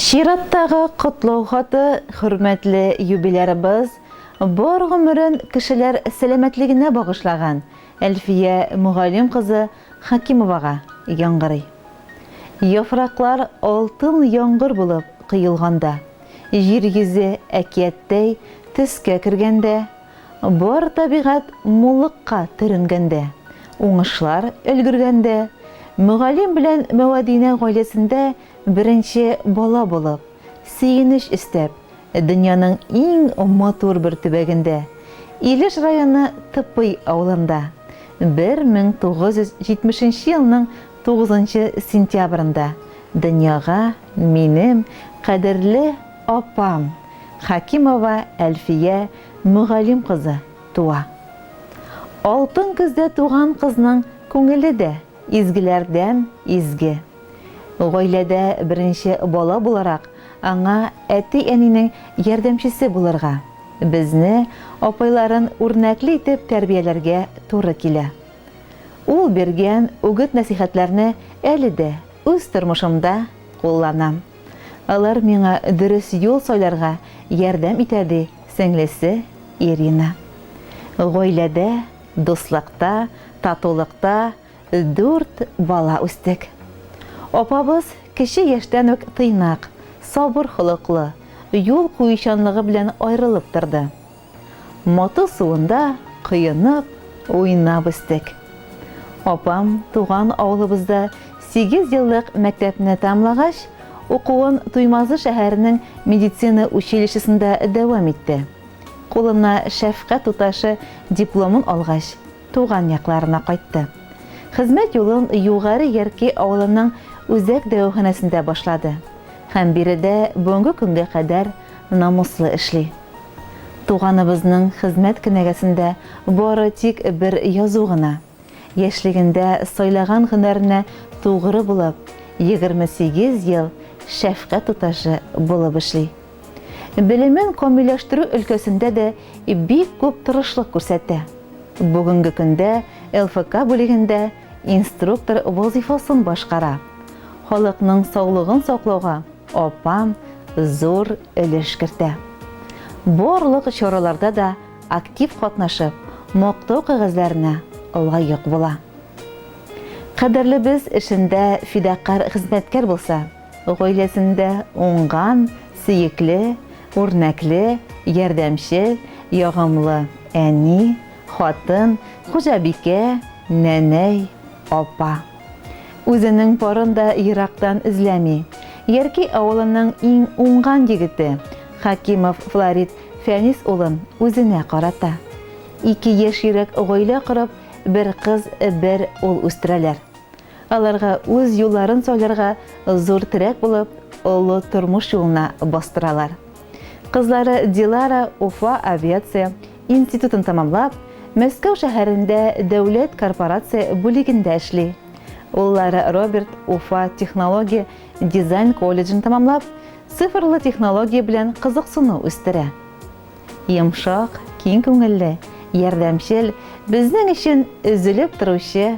Чираттагы котлау хаты, хөрмәтле юбилярыбыз, бар гомерен кешеләр сәламәтлегенә багышлаган Әлфия Мөгаллим кызы Хакимовага яңгырый. Яфраклар алтын яңгыр булып кыйылганда, җир йөзе әкияттәй төскә кергәндә, бар табигать муллыкка төренгәндә, уңышлар өлгергәндә, Мөгаллим белән Мәвәдинә гаиләсендә беренче бала булып, сөенеч истәп, дөньяның иң матур бер төбәгендә, Илеш районы Тыпый авылында 1970 елның 9 сентябрында дөньяга минем кадерле апам Хакимова Әлфия Мөгаллим кызы туа. Алтын көздә туган кызның күңеле дә изгеләрдән изге. Гаиләдә беренче бала буларак аңа әти-әнинең ярдәмчесе булырга, безне апайларын үрнәкле итеп тәрбияләргә туры килә. Ул бергән үгет-нәсихәтләрне әле дә үз тормышымда кулланам. Алар миңа дөрес юл сайларга ярдәм итәде сеңлесе Ирина. Гаиләдә, дуслыкта, татулыкта 4 бала үстек. Апабыз кеше яшьтән үк тыйнак, сабыр холыклы, юл куйчанлыгы белән аерылып торды. Маты суында кыенып, уйнап үстек. Апам туган авылыбызда 8 еллык мәктәпне тәмамлагач, укуын Туймазы шәһәренең медицина училищесында дәвам итте. Кулына шәфкать туташы дипломын алгач, туган якларына кайтты. Хезмәт юлын Югары Ярки авылының үзәк дәваханәсендә башлады. Һәм биредә бүгенге көнгә кадәр намуслы эшли. Туганыбызның хезмәт кенәгәсендә бары тик бер язу гына. Яшьлегендә сайлаган һөнәренә тугры булып, 28 ел шәфкать туташы булып эшли. Белемен камилләштерү өлкәсендә дә бик күп тырышлык күрсәтә. Бүгенге көндә ЛФК бүлегендә инструктор вазифасын башкара. Халыкның саулыгын саклауга апам зур өлеш кертә. Барлык чараларда да актив катнашып, мактау кәгазьләренә лаек була. Кадерле без эшендә фидакар хезмәткәр булса, гаиләсендә уңган, сөекле, үрнәкле, ярдәмчел, ягымлы әни, хатын, хуҗабикә, нәнәй, апа. Үзенең парын да ерактан эзләми. Ярки авылының иң уңган егете Хакимов Флорид Фәнис улын үзенә карата. 2 яшь йөрәк гаилә корып, бер кыз, бер ул үстерәләр. Аларга үз юлларын сайларга зур терәк булып, олы тормыш юлына бастыралар. Кызлары Дилара Уфа авиация институтын тәмамлап, Мәскәү шәһәрендә дәүләт корпорация бүлегендә эшли. Уллары Роберт Уфа технология дизайн колледжын тәмамлап, цифрлы технология белән кызыксыну үстерә. Йомшак, киң күңелле, ярдәмчел, безнең өчен өзелеп торучы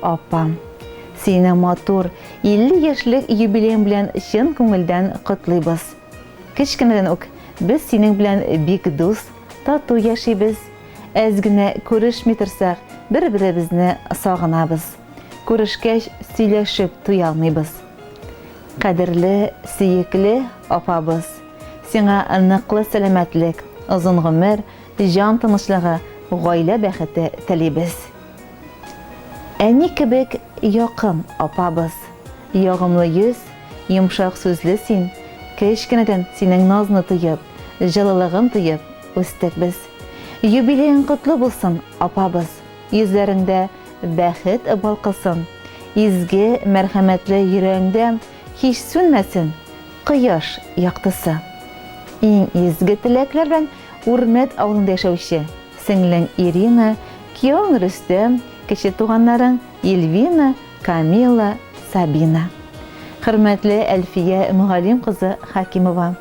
апам. Сине матур 50 яшьлек юбилең белән чын күңелдән котлыйбыз. Кичкенәдән үк без синең белән бик дус, тату яшибез. Әз генә күрешми торсак, бер-беребезне сагынабыз. Күрешкәч сөйләшеп туя алмыйбыз. Кадерле, сөекле апабыз, сиңа ныклы сәламәтлек, озын гомер, җан тынычлыгы, гаилә бәхете телибез. Әни кебек якын апабыз, ягымлы йөз, йомшак сүзле син, кичкенәдән синең назны тоеп, җылылыгын тоеп үстек без. Юбилең котлы булсын, апабыз, йөзләреңдә бәхет балкысын, изге, мәрхәмәтле йөрәгеңдә һич сүнмәсен кояш яктысы. Иң изге теләкләр белән Үрмәт авылында яшәүче сеңлең Ирина, кияүң Рөстәм, кече туганнарың Эльвина, Камила, Сабина. Хөрмәтле Әлфия Мөгаллим кызы Хакимова,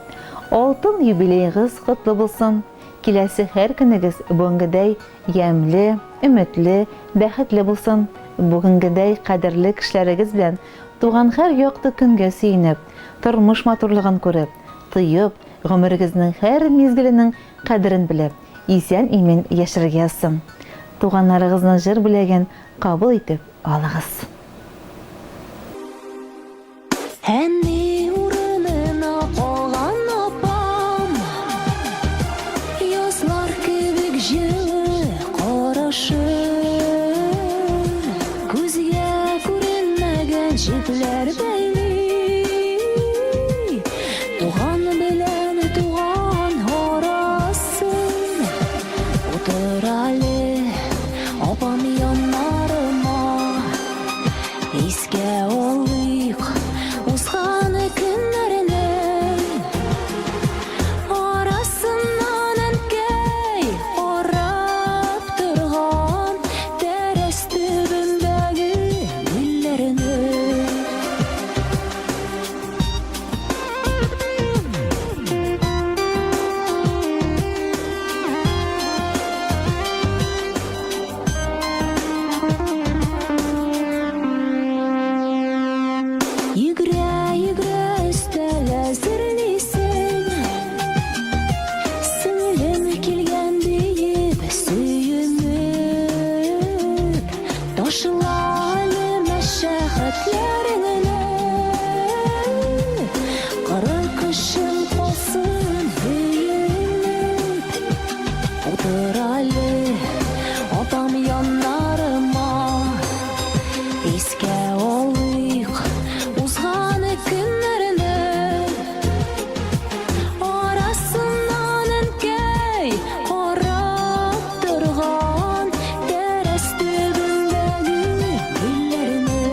алтын юбилейгыз котлы булсын. Киләсе һәр көнегез бүгенгедәй ямьле, өметле, бәхетле булсын. бүгенгедәй кадерле кешеләрегез белән туган һәр якты көнгә сөенеп, тормыш матурлыгын күреп, тоеп, гомерегезнең һәр мизгеленең кадерен белеп, исән-имин яшәргә язсын. Туганнарыгызның җыр бүләген кабул итеп алыгыз. Әнни урынына калган апам, язлар кебек җылы карашы, күзгә күренмәгән җепләр бәйли, туган белән туган арасын. Утыр әле апам яннарыма, искә алыйк узган көннәрне, арасыннан әнкәй карап торган тәрәз төбендәге гөлләрне. Йөгерә-йөгерә өстәл әзерлисең, сеңлем килгән диеп сөенеп, ташла әле мәшәкатьләреңне, кырык кышын калсын һөенеп. Утыр әле апам яннарыма, искә алыйк узган көннәрне, арасыннан әнкәй карап торган тәрәз төбендәге гөлләрне.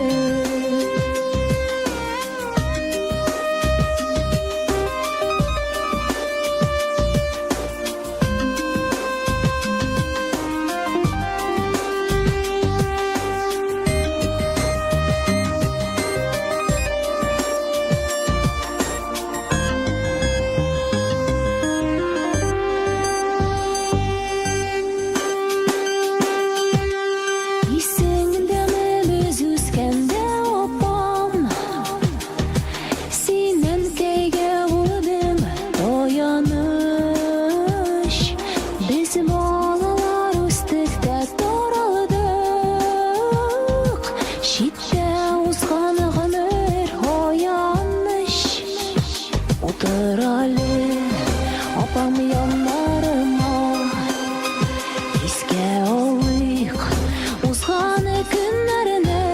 Исеңдәме без үскәндә апам, син әнкәйгә булдың таяныч. Без балалар үстек тә таралдык, читтә узган гомер аяныч. Утыр әле апам яннарыма, искә алыйк узган көннәрне,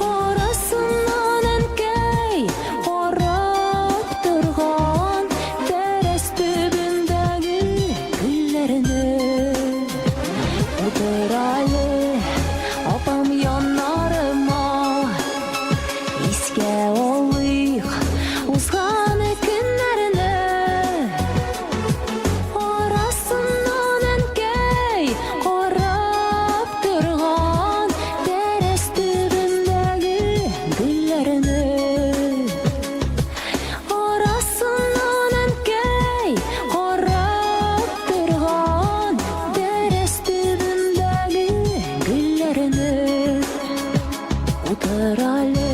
арасыннан әнкәй карап торган тәрәз төбендәге гөлләрне. Утыр әле апам яннарыма, искә алыйк узган көннәрне, арасыннан әнкәй карап торган тәрәз төбендәге гөлләрне. Арасыннан әнкәй карап торган тәрәз төбендәге гөлләрне. Утыр әле